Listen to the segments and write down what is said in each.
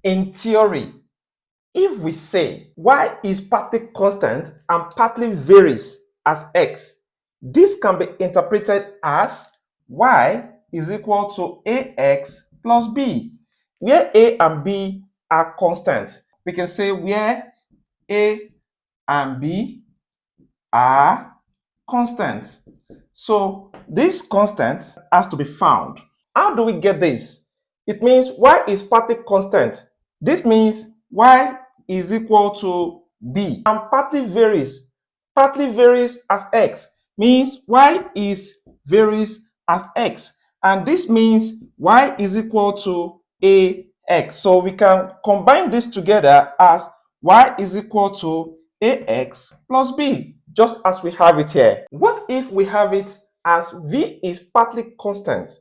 In theory, if we say y is partly constant and partly varies as x, this can be interpreted as y is equal to ax plus b, where a and b are constants. We can say where a and b are constants. So this constant has to be found. How do we get this? It means y is partly constant. This means y is equal to b and partly varies as x, means y is varies as x, and this means y is equal to ax. So we can combine this together as y is equal to ax plus b, just as we have it here. What if we have it as v is partly constant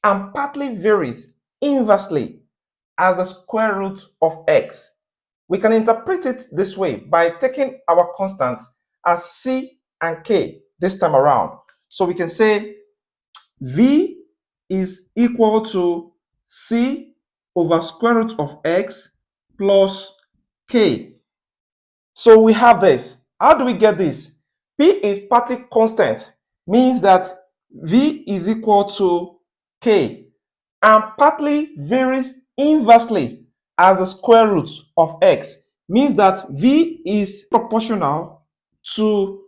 and partly varies inversely as the square root of x? We can interpret it this way by taking our constants as c and k this time around. So we can say v is equal to c over square root of x plus k. So we have this. How do we get this? P is partly constant, means that v is equal to k, and partly varies inversely as the square root of x, means that v is proportional to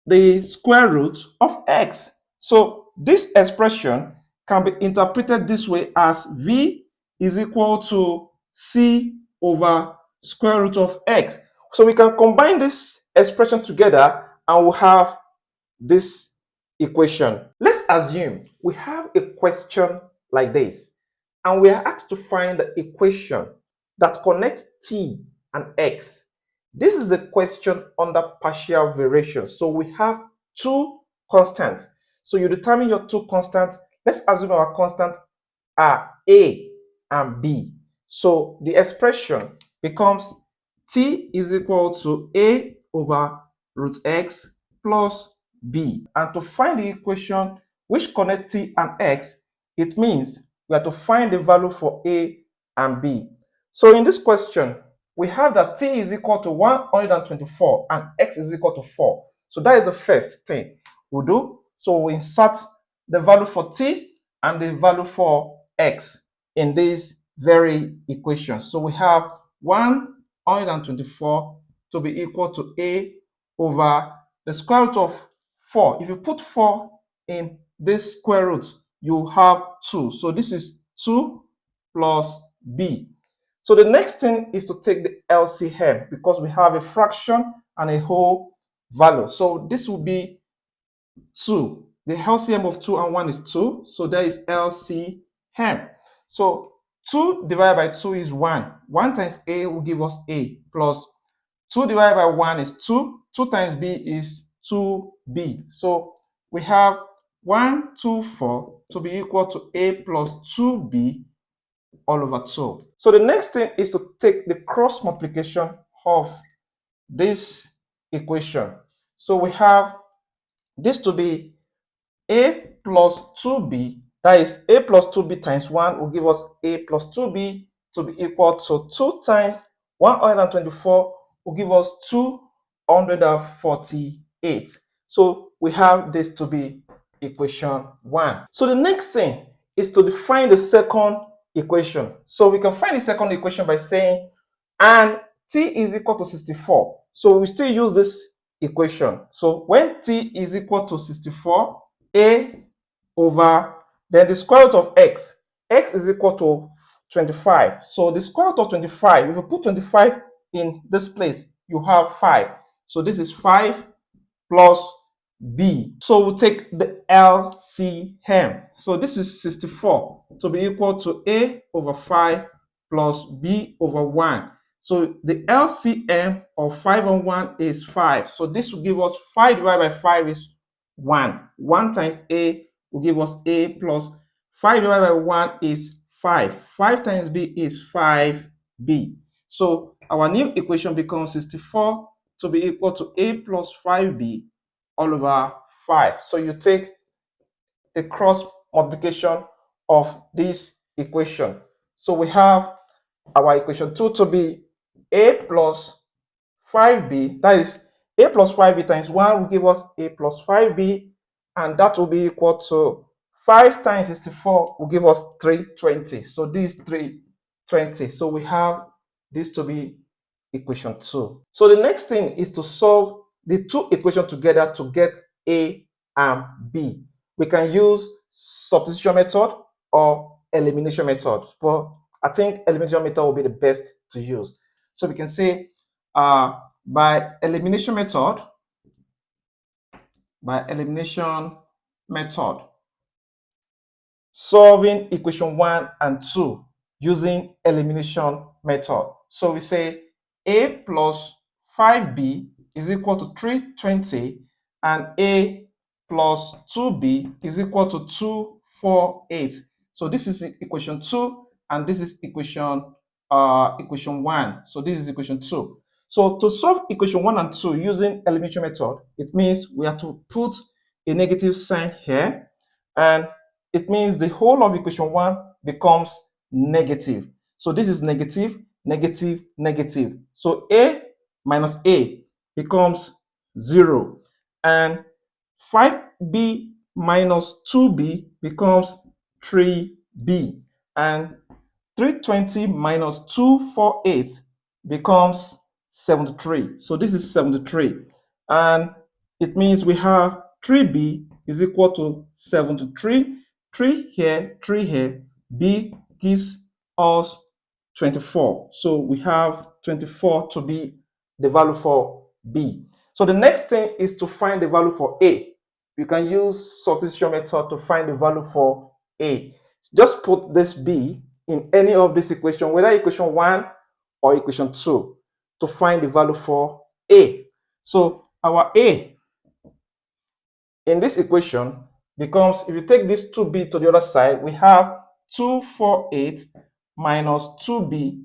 the square root of x. So this expression can be interpreted this way as v is equal to c over square root of x. So we can combine this expression together and we'll have this equation. Let's assume we have a question like this and we are asked to find the equation that connects t and x. This is a question under partial variation. So we have two constants. So you determine your two constants. Let's assume our constants are a and b. So the expression becomes t is equal to a over root x plus b. And to find the equation which connect t and x, it means we have to find the value for a and b. So in this question, we have that t is equal to 124 and x is equal to 4. So that is the first thing we'll do. So we insert the value for t and the value for x in this very equation. So we have 124 to be equal to a over the square root of 4. If you put 4 in this square root, you have 2. So this is 2 plus b. So the next thing is to take the LCM because we have a fraction and a whole value. So this will be 2. The LCM of 2 and 1 is 2. So there is LCM. So 2 divided by 2 is 1. 1 times a will give us a plus 2 divided by 1 is 2. 2 times b is 2b. So we have 124 to be equal to a plus 2b all over 2. So the next thing is to take the cross multiplication of this equation. So we have this to be a plus 2b, that is a plus 2b times 1 will give us a plus 2b to be equal to 2 times 124 will give us 248. So we have this to be equation 1. So the next thing is to define the second equation. So we can find the second equation by saying and t is equal to 64. So we still use this equation. So when t is equal to 64, a over then the square root of x is equal to 25. So the square root of 25, if you put 25 in this place, you have 5. So this is 5 plus b. So we'll take the LCM. So this is 64 to be equal to a over 5 plus b over 1. So the LCM of 5 and 1 is 5. So this will give us 5 divided by 5 is 1. 1 times a will give us a plus 5 divided by 1 is 5. 5 times b is 5b. So our new equation becomes 64 to be equal to a plus 5b all over 5. So you take the cross multiplication of this equation. So we have our equation 2 to be a plus 5b. That is a plus 5b times 1 will give us a plus 5b, and that will be equal to 5 times 64 will give us 320. So this is 320. So we have this to be equation 2. So the next thing is to solve the two equations together to get a and b. We can use substitution method or elimination method, but I think elimination method will be the best to use. So we can say by elimination method, solving equation 1 and 2 using elimination method. So we say a plus 5b is equal to 320 and a plus 2b is equal to 248. So this is equation 2 and this is equation 1. So this is equation 2. So to solve equation 1 and 2 using elimination method, it means we have to put a negative sign here, and it means the whole of equation 1 becomes negative. So this is negative, negative, negative. So a minus a becomes 0. And 5b minus 2b becomes 3b. And 320 minus 248 becomes 73. So this is 73. And it means we have 3b is equal to 73. 3 here, 3 here. B gives us 24. So we have 24 to be the value for B. So the next thing is to find the value for A. You can use substitution method to find the value for A. Just put this B in any of this equation, whether equation 1 or equation 2, to find the value for A. So our A in this equation becomes, if you take this 2b to the other side, we have 248 minus 2b.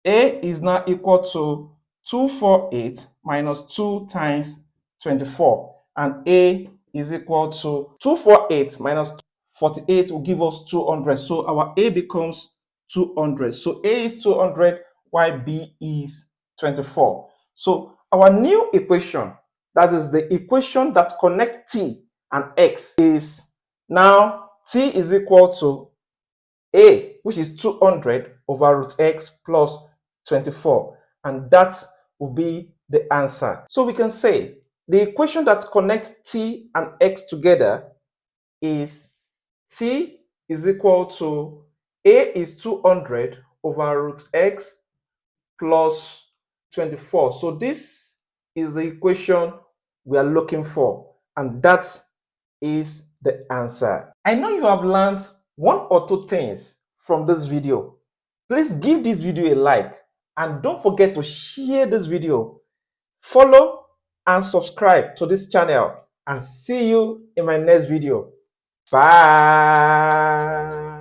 A is now equal to 248 minus 2 times 24, and A is equal to 248 minus 48 will give us 200. So our A becomes 200. So A is 200 while B is 24. So our new equation, that is the equation that connects T and X, is now T is equal to A, which is 200 over root X plus 24, and that will be the answer. So we can say the equation that connects T and X together is T is equal to A is 200 over root X plus 24. So this is the equation we are looking for, and that is the answer. I know you have learned one or two things from this video. Please give this video a like, and don't forget to share this video. Follow and subscribe to this channel, and see you in my next video. Bye.